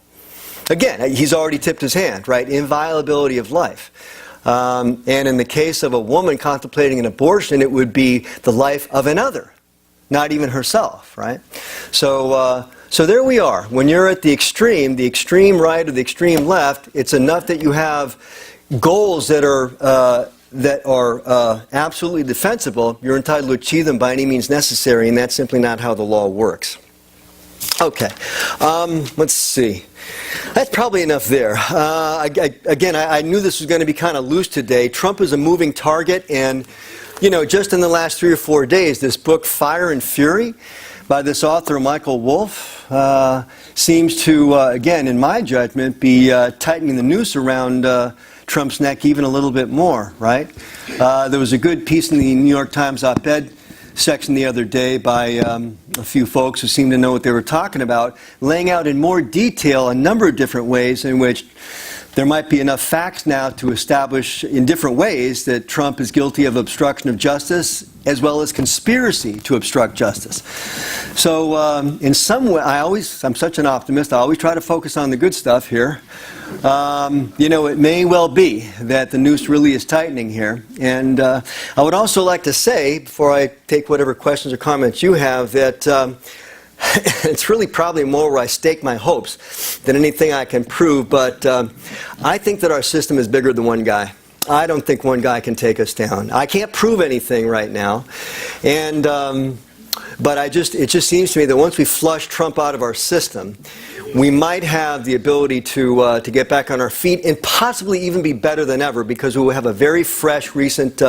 Again, he's already tipped his hand, right? Inviolability of life. And in the case of a woman contemplating an abortion, it would be the life of another, not even herself, right? So there we are. When you're at the extreme right or the extreme left, it's enough that you have goals that are absolutely defensible. You're entitled to achieve them by any means necessary, and that's simply not how the law works. Okay, let's see. That's probably enough there. Again, I knew this was going to be kind of loose today. Trump is a moving target, and just in the last 3 or 4 days, this book, Fire and Fury, by this author, Michael Wolff, seems to, again, in my judgment, be tightening the noose around Trump's neck even a little bit more, right? There was a good piece in the New York Times op-ed section the other day by a few folks who seemed to know what they were talking about, laying out in more detail a number of different ways in which there might be enough facts now to establish in different ways that Trump is guilty of obstruction of justice as well as conspiracy to obstruct justice. So in some way, I'm such an optimist, I always try to focus on the good stuff here. It may well be that the noose really is tightening here. And I would also like to say, before I take whatever questions or comments you have, that it's really probably more where I stake my hopes than anything I can prove, but I think that our system is bigger than one guy. I don't think one guy can take us down. I can't prove anything right now, and but it just seems to me that once we flush Trump out of our system, we might have the ability to get back on our feet and possibly even be better than ever, because we will have a very fresh, recent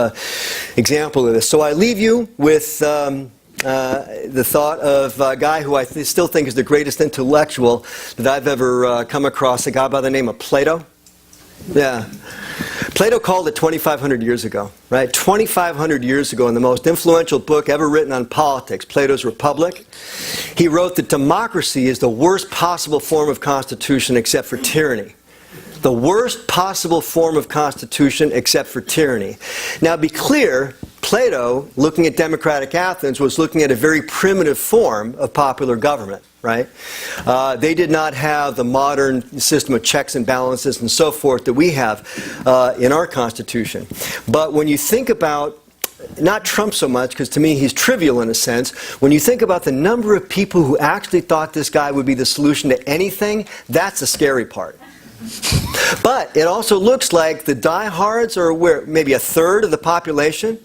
example of this. So I leave you with the thought of a guy who I still think is the greatest intellectual that I've ever come across, a guy by the name of Plato. Yeah. Plato called it 2,500 years ago, right? 2,500 years ago, in the most influential book ever written on politics, Plato's Republic, he wrote that democracy is the worst possible form of constitution except for tyranny. The worst possible form of constitution except for tyranny. Now, be clear, Plato, looking at democratic Athens, was looking at a very primitive form of popular government, right? They did not have the modern system of checks and balances and so forth that we have in our Constitution. But when you think about, not Trump so much, because to me he's trivial in a sense, when you think about the number of people who actually thought this guy would be the solution to anything, that's the scary part. But it also looks like the diehards are maybe a third of the population,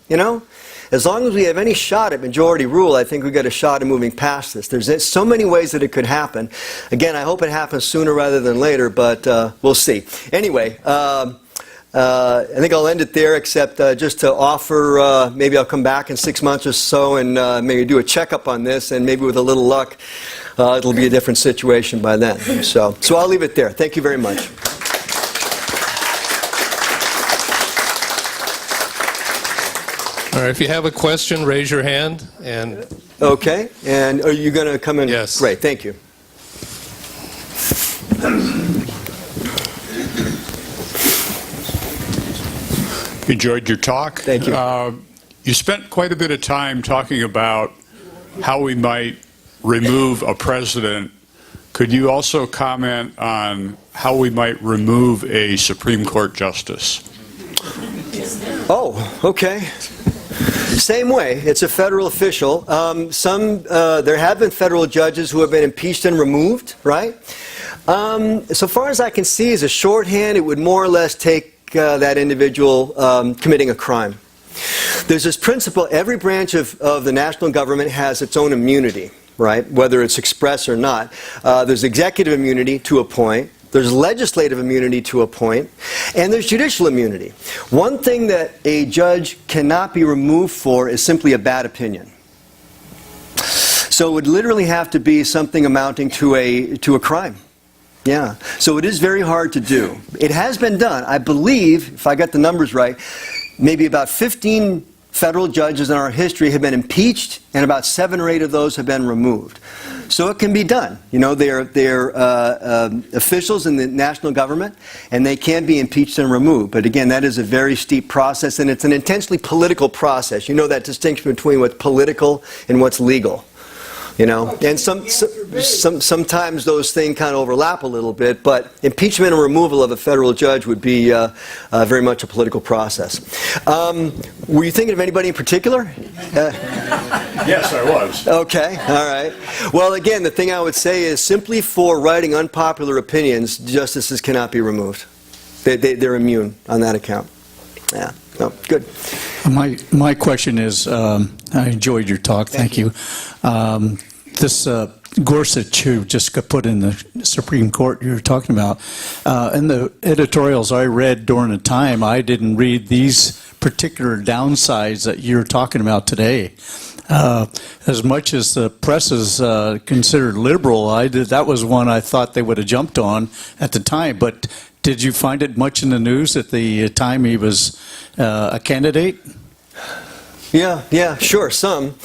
As long as we have any shot at majority rule, I think we've got a shot at moving past this. There's so many ways that it could happen. Again, I hope it happens sooner rather than later, but we'll see. Anyway, I think I'll end it there, except just to offer, maybe I'll come back in 6 months or so and maybe do a checkup on this, and maybe with a little luck, it'll be a different situation by then. So I'll leave it there. Thank you very much. All right, if you have a question, raise your hand. And okay, and are you going to come in? Yes. Great, thank you. Enjoyed your talk. Thank you. You spent quite a bit of time talking about how we might remove a president. Could you also comment on how we might remove a Supreme Court justice? Oh, okay. Same way. It's a federal official. There have been federal judges who have been impeached and removed, right? So far as I can see, as a shorthand, it would more or less take that individual committing a crime. There's this principle, every branch of the national government has its own immunity, right? Whether it's express or not. There's executive immunity to a point. There's legislative immunity to a point, and there's judicial immunity. One thing that a judge cannot be removed for is simply a bad opinion. So it would literally have to be something amounting to a crime. Yeah. So it is very hard to do. It has been done. I believe, if I got the numbers right, maybe about 15 federal judges in our history have been impeached, and about 7 or 8 of those have been removed. So it can be done. You know, they're officials in the national government, and they can be impeached and removed. But again, that is a very steep process, and it's an intensely political process. You know that distinction between what's political and what's legal. You know, and sometimes those things kind of overlap a little bit, but impeachment and removal of a federal judge would be very much a political process. Were you thinking of anybody in particular? Yes, I was. Okay, all right. Well, again, the thing I would say is simply for writing unpopular opinions, justices cannot be removed. They're immune on that account. Yeah. No, good. My question is, I enjoyed your talk. Thank you. This Gorsuch who just got put in the Supreme Court you were talking about, in the editorials I read during the time, I didn't read these particular downsides that you're talking about today. As much as the press is considered liberal, that was one I thought they would have jumped on at the time. But did you find it much in the news at the time he was a candidate? Yeah, sure, some.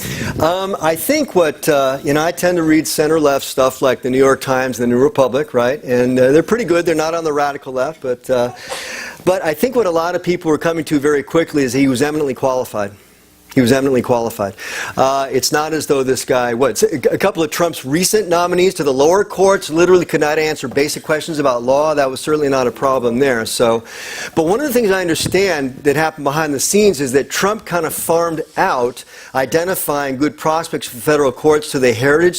I think what, I tend to read center-left stuff like the New York Times and the New Republic, right? And they're pretty good. They're not on the radical left, but I think what a lot of people were coming to very quickly is he was eminently qualified. He was eminently qualified. It's not as though this guy, a couple of Trump's recent nominees to the lower courts literally could not answer basic questions about law. That was certainly not a problem there. So, but one of the things I understand that happened behind the scenes is that Trump kind of farmed out identifying good prospects for federal courts to the Heritage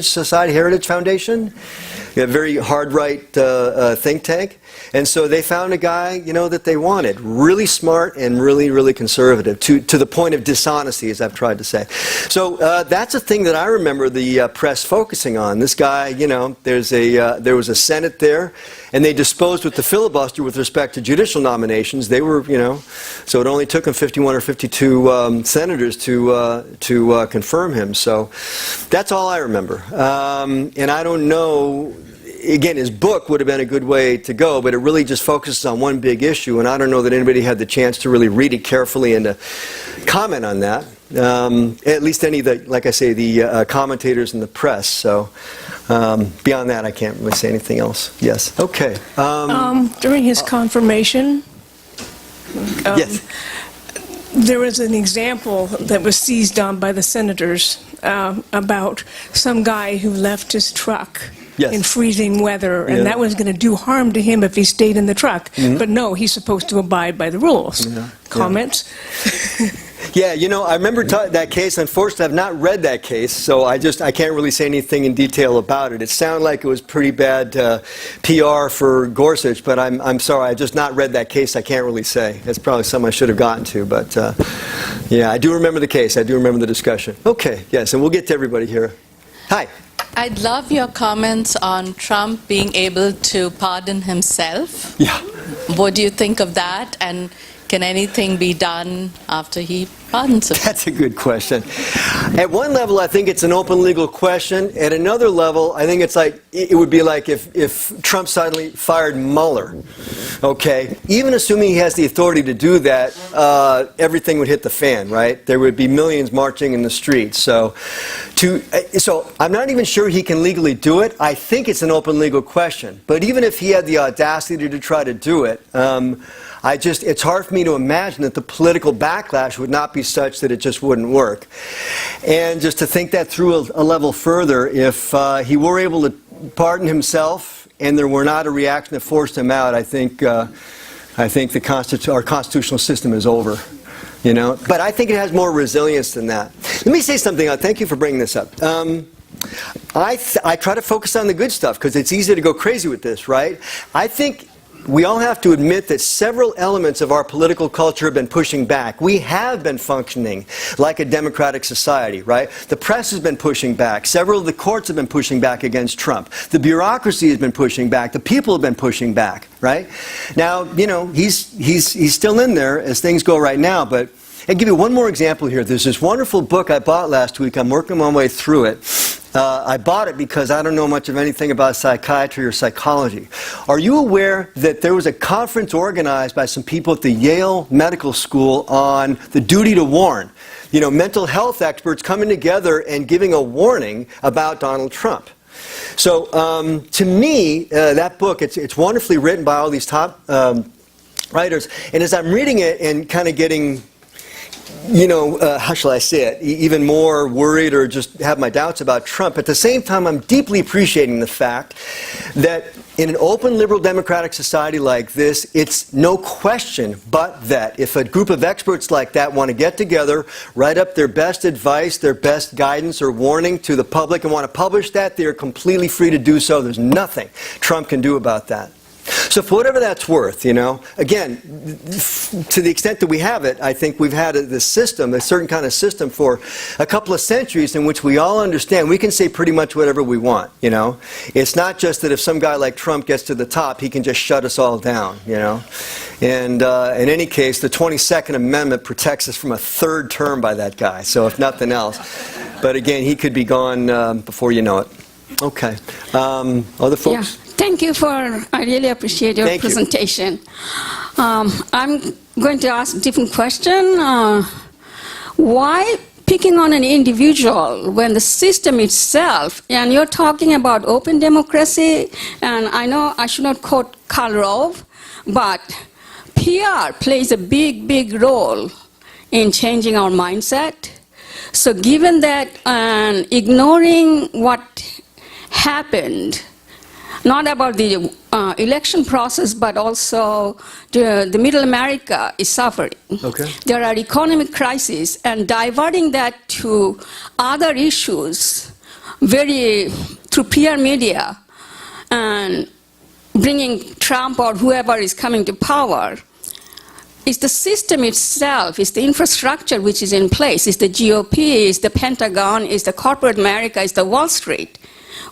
Society, Heritage Foundation, a very hard-right think tank. And so they found a guy, that they wanted, really smart and really, really conservative, to the point of dishonesty, as I've tried to say. So that's a thing that I remember the press focusing on. This guy, there was a Senate there, and they disposed with the filibuster with respect to judicial nominations. They were, so it only took them 51 or 52 senators to confirm him. So that's all I remember. And I don't know. Again, his book would have been a good way to go, but it really just focuses on one big issue, and I don't know that anybody had the chance to really read it carefully and to comment on that. At least any of the, like I say, the commentators in the press. So beyond that, I can't really say anything else. Yes. Okay. During his confirmation, yes. There was an example that was seized on by the senators about some guy who left his truck in freezing weather, and that was going to do harm to him if he stayed in the truck. But no, he's supposed to abide by the rules. Comments? Yeah, I remember that case. Unfortunately, I've not read that case, so I can't really say anything in detail about it. It sounded like it was pretty bad PR for Gorsuch, but I'm sorry, I've just not read that case. I can't really say. That's probably something I should have gotten to, but yeah, I do remember the case. I do remember the discussion. Okay, yes, and we'll get to everybody here. Hi. I'd love your comments on Trump being able to pardon himself. Yeah. What do you think of that? And can anything be done after he pardons himself? That's a good question. At one level, I think it's an open legal question. At another level, I think it would be like if Trump suddenly fired Mueller. Okay? Even assuming he has the authority to do that, everything would hit the fan, right? There would be millions marching in the streets. So I'm not even sure he can legally do it. I think it's an open legal question. But even if he had the audacity to try to do it, it's hard for me to imagine that the political backlash would not be such that it just wouldn't work. And just to think that through a level further, if he were able to pardon himself and there were not a reaction that forced him out, I think our constitutional system is over. You know, but I think it has more resilience than that. Let me say something. Thank you for bringing this up. I try to focus on the good stuff because it's easy to go crazy with this, right? I think we all have to admit that several elements of our political culture have been pushing back. We have been functioning like a democratic society, right? The press has been pushing back. Several of the courts have been pushing back against Trump. The bureaucracy has been pushing back. The people have been pushing back, right? Now, you know, he's still in there as things go right now, but I'll give you one more example here. There's this wonderful book I bought last week. I'm working my way through it. I bought it because I don't know much of anything about psychiatry or psychology. Are you aware that there was a conference organized by some people at the Yale Medical School on the duty to warn? You know, mental health experts coming together and giving a warning about Donald Trump. So to me, that book, it's wonderfully written by all these top writers. And as I'm reading it and kind of getting, you know, how shall I say it, even more worried or just have my doubts about Trump. At the same time, I'm deeply appreciating the fact that in an open liberal democratic society like this, it's no question but that if a group of experts like that want to get together, write up their best advice, their best guidance or warning to the public and want to publish that, they are completely free to do so. There's nothing Trump can do about that. So for whatever that's worth, you know, again, to the extent that we have it, I think we've had this system, a certain kind of system for a couple of centuries in which we all understand we can say pretty much whatever we want, you know. It's not just that if some guy like Trump gets to the top, he can just shut us all down, you know. And in any case, the 22nd Amendment protects us from a third term by that guy, so if nothing else. But again, he could be gone before you know it. Okay. Other folks? Yeah. Thank you I really appreciate your presentation. I'm going to ask a different question. Why picking on an individual when the system itself, and you're talking about open democracy, and I know I should not quote Karl Rove, but PR plays a big role in changing our mindset. So given that and ignoring what happened, not about the election process, but also the Middle America is suffering. Okay. There are economic crises, and diverting that to other issues through PR media and bringing Trump or whoever is coming to power is the system itself, is the infrastructure which is in place, is the GOP, is the Pentagon, is the corporate America, is the Wall Street,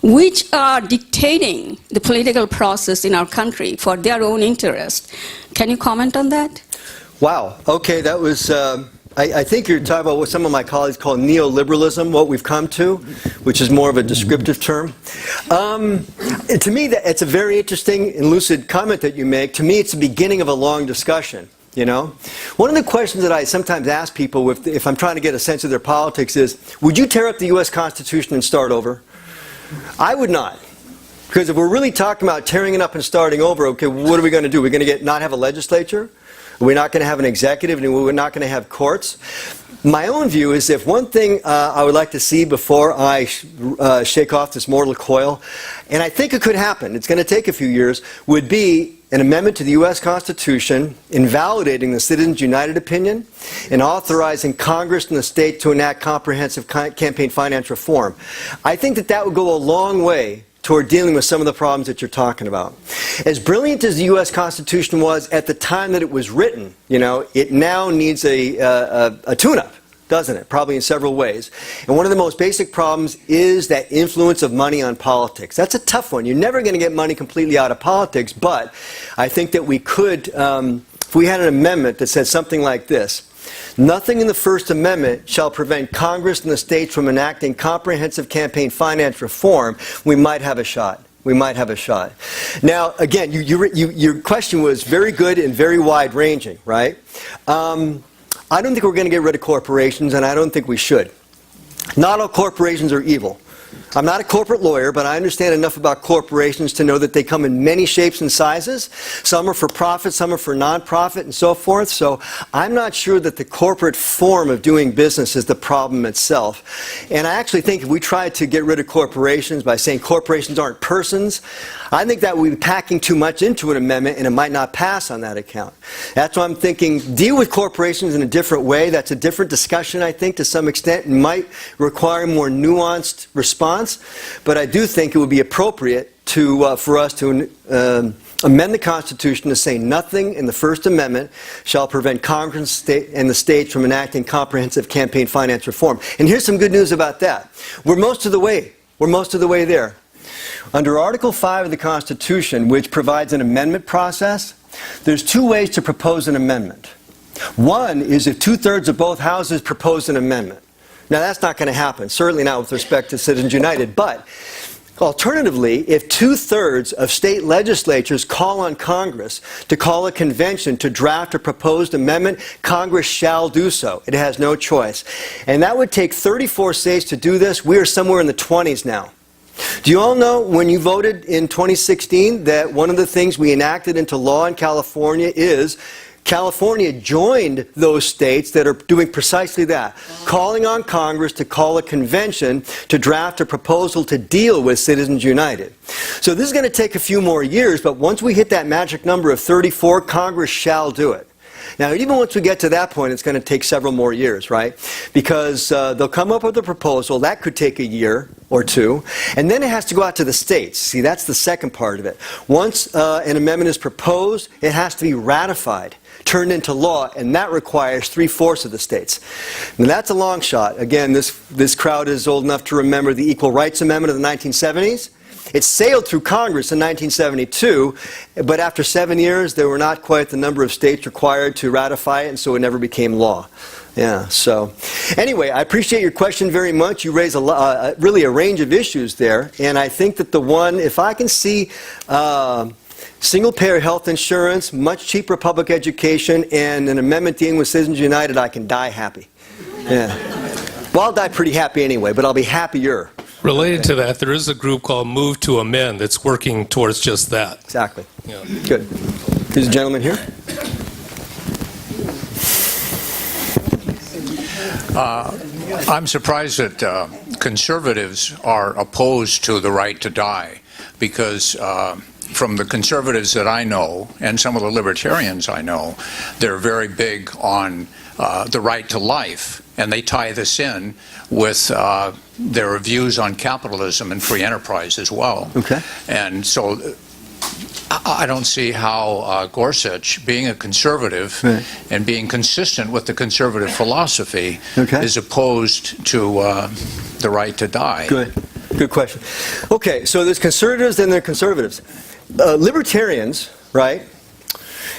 which are dictating the political process in our country for their own interest. Can you comment on that? Wow. Okay, that was, I think you're talking about what some of my colleagues call neoliberalism, what we've come to, which is more of a descriptive term. To me, it's a very interesting and lucid comment that you make. To me, it's the beginning of a long discussion. You know, one of the questions that I sometimes ask people if I'm trying to get a sense of their politics is, would you tear up the U.S. Constitution and start over? I would not. Because if we're really talking about tearing it up and starting over, okay, what are we going to do? We're going to not have a legislature? We're not going to have an executive, and we're not going to have courts? My own view is if one thing I would like to see before I shake off this mortal coil, and I think it could happen, it's going to take a few years, would be an amendment to the U.S. Constitution invalidating the Citizens United opinion and authorizing Congress and the state to enact comprehensive campaign finance reform. I think that would go a long way toward dealing with some of the problems that you're talking about. As brilliant as the U.S. Constitution was at the time that it was written, you know, it now needs a tune-up, doesn't it? Probably in several ways. And one of the most basic problems is that influence of money on politics. That's a tough one. You're never going to get money completely out of politics, but I think that we could, if we had an amendment that said something like this: nothing in the First Amendment shall prevent Congress and the states from enacting comprehensive campaign finance reform, we might have a shot. We might have a shot. Now, again, your question was very good and very wide-ranging, right? I don't think we're going to get rid of corporations, and I don't think we should. Not all corporations are evil. I'm not a corporate lawyer, but I understand enough about corporations to know that they come in many shapes and sizes. Some are for profit, some are for non-profit, and so forth. So I'm not sure that the corporate form of doing business is the problem itself. And I actually think if we tried to get rid of corporations by saying corporations aren't persons, I think that would be packing too much into an amendment, and it might not pass on that account. That's why I'm thinking deal with corporations in a different way. That's a different discussion, I think, to some extent. It might require a more nuanced response. But I do think it would be appropriate for us to amend the Constitution to say nothing in the First Amendment shall prevent Congress and the states from enacting comprehensive campaign finance reform. And here's some good news about that. We're most of the way there. Under Article 5 of the Constitution, which provides an amendment process, there's two ways to propose an amendment. One is if 2/3 of both houses propose an amendment. Now, that's not going to happen, certainly not with respect to Citizens United. But alternatively, if 2/3 of state legislatures call on Congress to call a convention to draft a proposed amendment, Congress shall do so. It has no choice. And that would take 34 states to do this. We are somewhere in the 20s now. Do you all know when you voted in 2016 that one of the things we enacted into law in California is California joined those states that are doing precisely that, calling on Congress to call a convention to draft a proposal to deal with Citizens United. So this is going to take a few more years, but once we hit that magic number of 34, Congress shall do it. Now, even once we get to that point, it's going to take several more years, right? Because they'll come up with a proposal. That could take a year or two. And then it has to go out to the states. See, that's the second part of it. Once an amendment is proposed, it has to be ratified, turned into law, and that requires 3/4 of the states. Now, that's a long shot. Again, this crowd is old enough to remember the Equal Rights Amendment of the 1970s. It sailed through Congress in 1972, but after 7 years, there were not quite the number of states required to ratify it, and so it never became law. Yeah, so anyway, I appreciate your question very much. You raise really a range of issues there, and I think that the one, if I can see single-payer health insurance, much cheaper public education, and an amendment dealing with Citizens United, I can die happy. Yeah. Well, I'll die pretty happy anyway, but I'll be happier. Related to that, there is a group called Move to Amend that's working towards just that. Exactly. Yeah. Good. There's a gentleman here. I'm surprised that conservatives are opposed to the right to die, because from the conservatives that I know, and some of the libertarians I know, they're very big on the right to life, and they tie this in with their views on capitalism and free enterprise as well. Okay. And so I don't see how Gorsuch, being a conservative and being consistent with the conservative philosophy, is opposed to the right to die. Good. Good question. Okay, so there's conservatives and there are conservatives. Libertarians, right,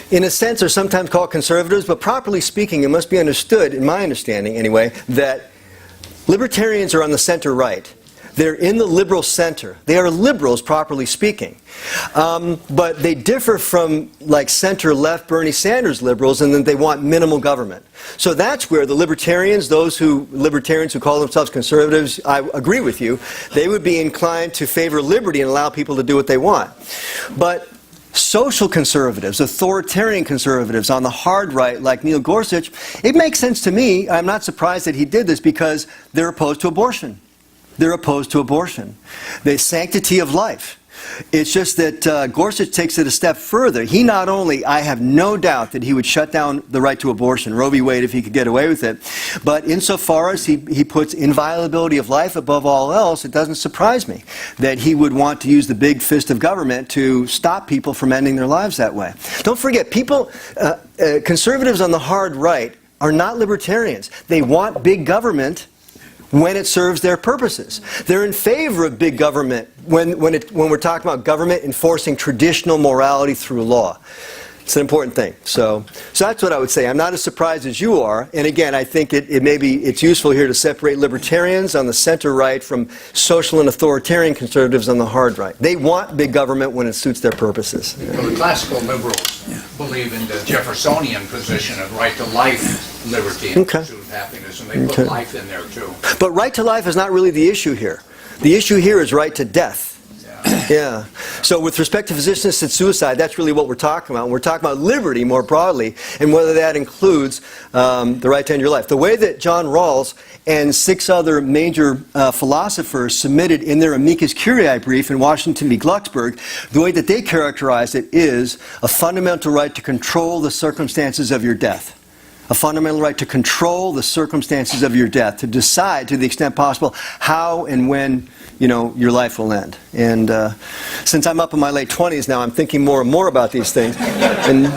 in a sense are sometimes called conservatives, but properly speaking, it must be understood, in my understanding anyway, that libertarians are on the center right. They're in the liberal center. They are liberals, properly speaking. But they differ from, like, center-left Bernie Sanders liberals in that they want minimal government. So that's where the libertarians, libertarians who call themselves conservatives, I agree with you, they would be inclined to favor liberty and allow people to do what they want. But social conservatives, authoritarian conservatives on the hard right, like Neil Gorsuch, it makes sense to me. I'm not surprised that he did this because they're opposed to abortion. They're opposed to abortion. The sanctity of life. It's just that Gorsuch takes it a step further. He not only, I have no doubt that he would shut down the right to abortion, Roe v. Wade, if he could get away with it, but insofar as he puts inviolability of life above all else, it doesn't surprise me that he would want to use the big fist of government to stop people from ending their lives that way. Don't forget, conservatives on the hard right are not libertarians. They want big government when it serves their purposes. They're in favor of big government when we're talking about government enforcing traditional morality through law. It's an important thing. So that's what I would say. I'm not as surprised as you are. And again, I think it's useful here to separate libertarians on the center right from social and authoritarian conservatives on the hard right. They want big government when it suits their purposes. Well, the classical liberals believe in the Jeffersonian position of right to life, liberty, and pursuit of happiness, and they put life in there too. But right to life is not really the issue here. The issue here is right to death. Yeah. So with respect to physician-assisted suicide, that's really what we're talking about. We're talking about liberty more broadly, and whether that includes the right to end your life. The way that John Rawls and 6 other major philosophers submitted in their amicus curiae brief in Washington v. Glucksberg, the way that they characterize it is a fundamental right to control the circumstances of your death. A fundamental right to control the circumstances of your death, to decide to the extent possible how and when your life will end. And since I'm up in my late 20s now, I'm thinking more and more about these things. And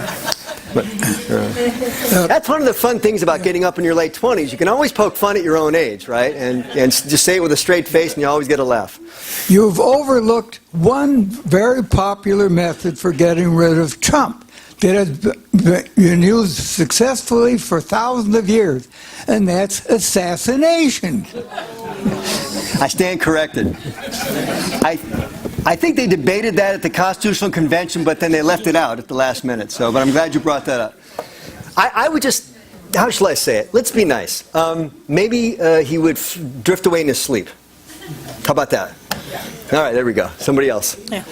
that's one of the fun things about getting up in your late 20s. You can always poke fun at your own age, right? And just say it with a straight face and you always get a laugh. You've overlooked one very popular method for getting rid of Trump that has been used successfully for thousands of years, and that's assassination. I stand corrected. I think they debated that at the Constitutional Convention, but then they left it out at the last minute. But I'm glad you brought that up. I would just, how shall I say it? Let's be nice. Maybe he would drift away in his sleep. How about that? All right, there we go. Somebody else. Yeah.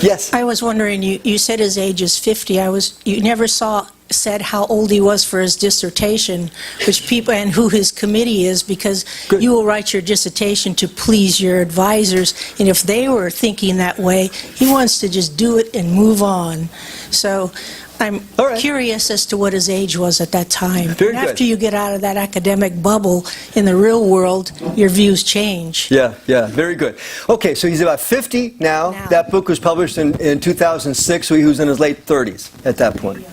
Yes. I was wondering, you said his age is 50. You never said how old he was for his dissertation, and who his committee is, because Good. You will write your dissertation to please your advisors, and if they were thinking that way, he wants to just do it and move on. So I'm curious as to what his age was at that time. Very good. After you get out of that academic bubble in the real world, your views change. Yeah, very good. Okay, so he's about 50 now. That book was published in 2006, so he was in his late 30s at that point.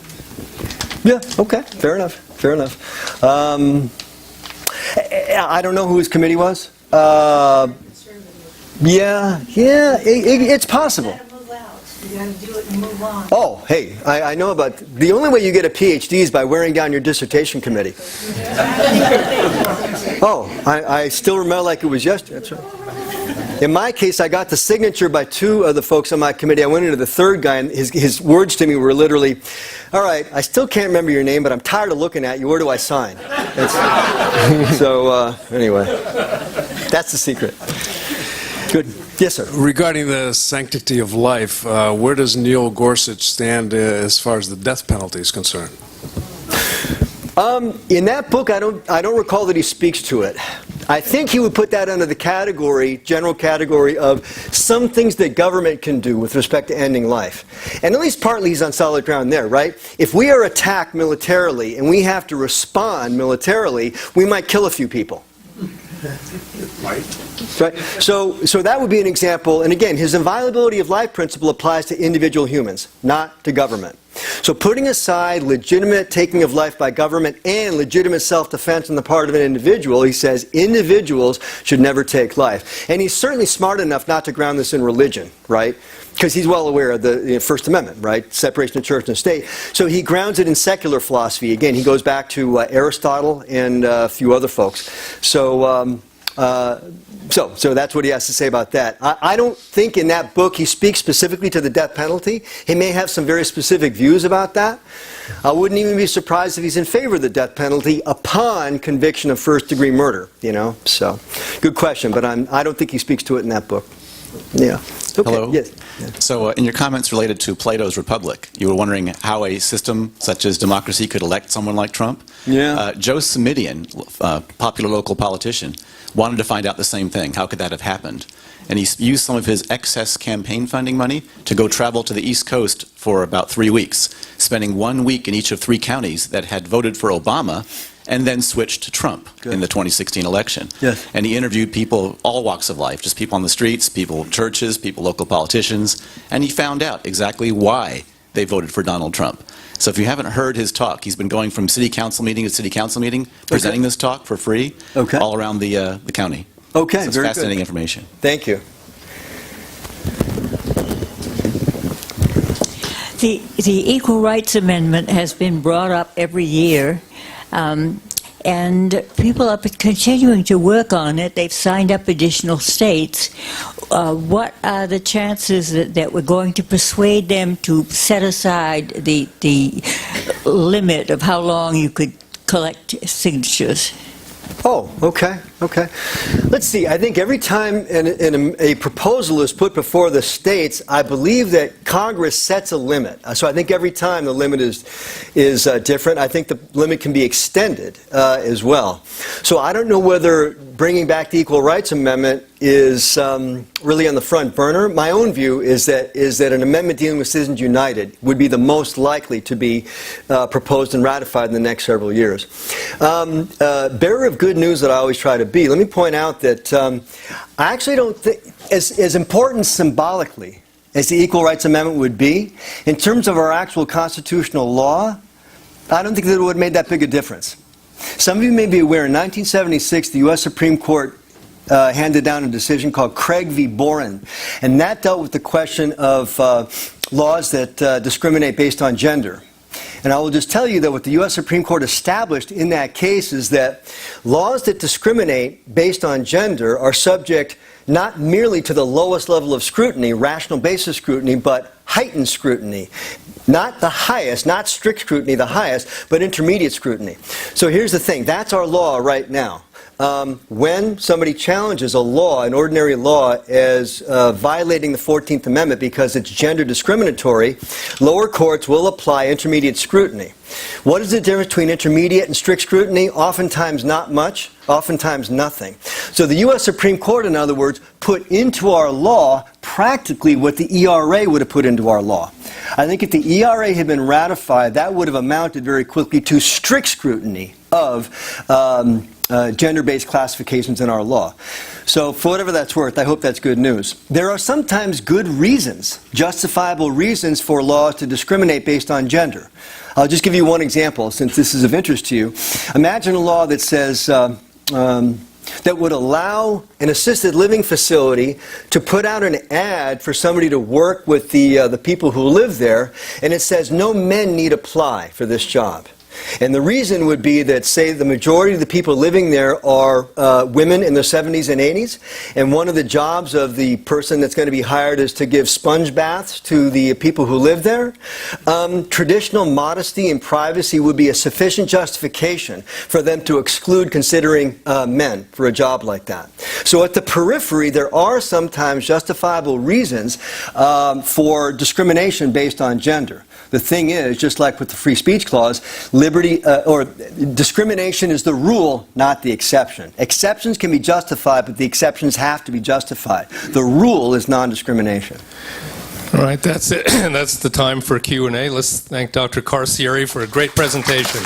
Yeah, okay, fair enough. I don't know who his committee was. It's possible. You got to do it and move on. Oh, hey, I know about... The only way you get a PhD is by wearing down your dissertation committee. Oh, I still remember like it was yesterday. That's right. In my case, I got the signature by 2 of the folks on my committee. I went into the third guy, and his words to me were literally, all right, I still can't remember your name, but I'm tired of looking at you. Where do I sign? Anyway, that's the secret. Good. Yes, sir. Regarding the sanctity of life, where does Neil Gorsuch stand as far as the death penalty is concerned? In that book, I don't recall that he speaks to it. I think he would put that under the general category of some things that government can do with respect to ending life. And at least partly he's on solid ground there, right? If we are attacked militarily and we have to respond militarily, we might kill a few people. Right. So that would be an example. And again, his inviolability of life principle applies to individual humans, not to government. So putting aside legitimate taking of life by government and legitimate self-defense on the part of an individual, he says individuals should never take life. And he's certainly smart enough not to ground this in religion, right? Because he's well aware of the First Amendment, right? Separation of church and state. So he grounds it in secular philosophy. Again, he goes back to Aristotle and a few other folks. So that's what he has to say about that. I don't think in that book he speaks specifically to the death penalty. He may have some very specific views about that. I wouldn't even be surprised if he's in favor of the death penalty upon conviction of first-degree murder. So good question, but I don't think he speaks to it in that book. Yeah. Okay. Hello. Yes. So in your comments related to Plato's Republic, you were wondering how a system such as democracy could elect someone like Trump. Yeah. Joe Simidian, popular local politician, wanted to find out the same thing. How could that have happened? And he used some of his excess campaign funding money to go travel to the East Coast for about 3 weeks, spending 1 week in each of 3 counties that had voted for Obama, and then switched to Trump in the 2016 election. Yes. And he interviewed people, all walks of life, just people on the streets, people, churches, people, local politicians, and he found out exactly why they voted for Donald Trump. So if you haven't heard his talk, he's been going from city council meeting to city council meeting, presenting this talk for free all around the county. Okay, so it's very fascinating good. Information. Thank you. The Equal Rights Amendment has been brought up every year, and people are continuing to work on it. They've signed up additional states. What are the chances that we're going to persuade them to set aside the limit of how long you could collect signatures? Oh, okay, okay. Let's see. I think every time a proposal is put before the states, I believe that Congress sets a limit. So I think every time the limit is different. I think the limit can be extended as well. So I don't know whether bringing back the Equal Rights Amendment is really on the front burner. My own view is that an amendment dealing with Citizens United would be the most likely to be proposed and ratified in the next several years. Bearer of good news that I always try to be, let me point out that I actually don't think, as important symbolically as the Equal Rights Amendment would be, in terms of our actual constitutional law, I don't think that it would have made that big a difference. Some of you may be aware, in 1976, the U.S. Supreme Court handed down a decision called Craig v. Boren, and that dealt with the question of laws that discriminate based on gender. And I will just tell you that what the U.S. Supreme Court established in that case is that laws that discriminate based on gender are subject not merely to the lowest level of scrutiny, rational basis scrutiny, but heightened scrutiny. Not the highest, not strict scrutiny, the highest, but intermediate scrutiny. So here's the thing, that's our law right now. When somebody challenges a law, an ordinary law, as violating the 14th Amendment because it's gender discriminatory, lower courts will apply intermediate scrutiny. What is the difference between intermediate and strict scrutiny? Oftentimes not much, oftentimes nothing. So the U.S. Supreme Court, in other words, put into our law practically what the ERA would have put into our law. I think if the ERA had been ratified, that would have amounted very quickly to strict scrutiny of gender-based classifications in our law. So for whatever that's worth, I hope that's good news. There are sometimes good reasons, justifiable reasons for laws to discriminate based on gender. I'll just give you one example, since this is of interest to you. Imagine a law that says that would allow an assisted living facility to put out an ad for somebody to work with the people who live there, and it says no men need apply for this job. And the reason would be that, say, the majority of the people living there are women in their 70s and 80s, and one of the jobs of the person that's going to be hired is to give sponge baths to the people who live there. Traditional modesty and privacy would be a sufficient justification for them to exclude considering men for a job like that. So at the periphery, there are sometimes justifiable reasons for discrimination based on gender. The thing is, just like with the Free Speech Clause, liberty or discrimination is the rule, not the exception. Exceptions can be justified, but the exceptions have to be justified. The rule is non-discrimination. All right, that's it. That's the time for Q&A. Let's thank Dr. Carcieri for a great presentation.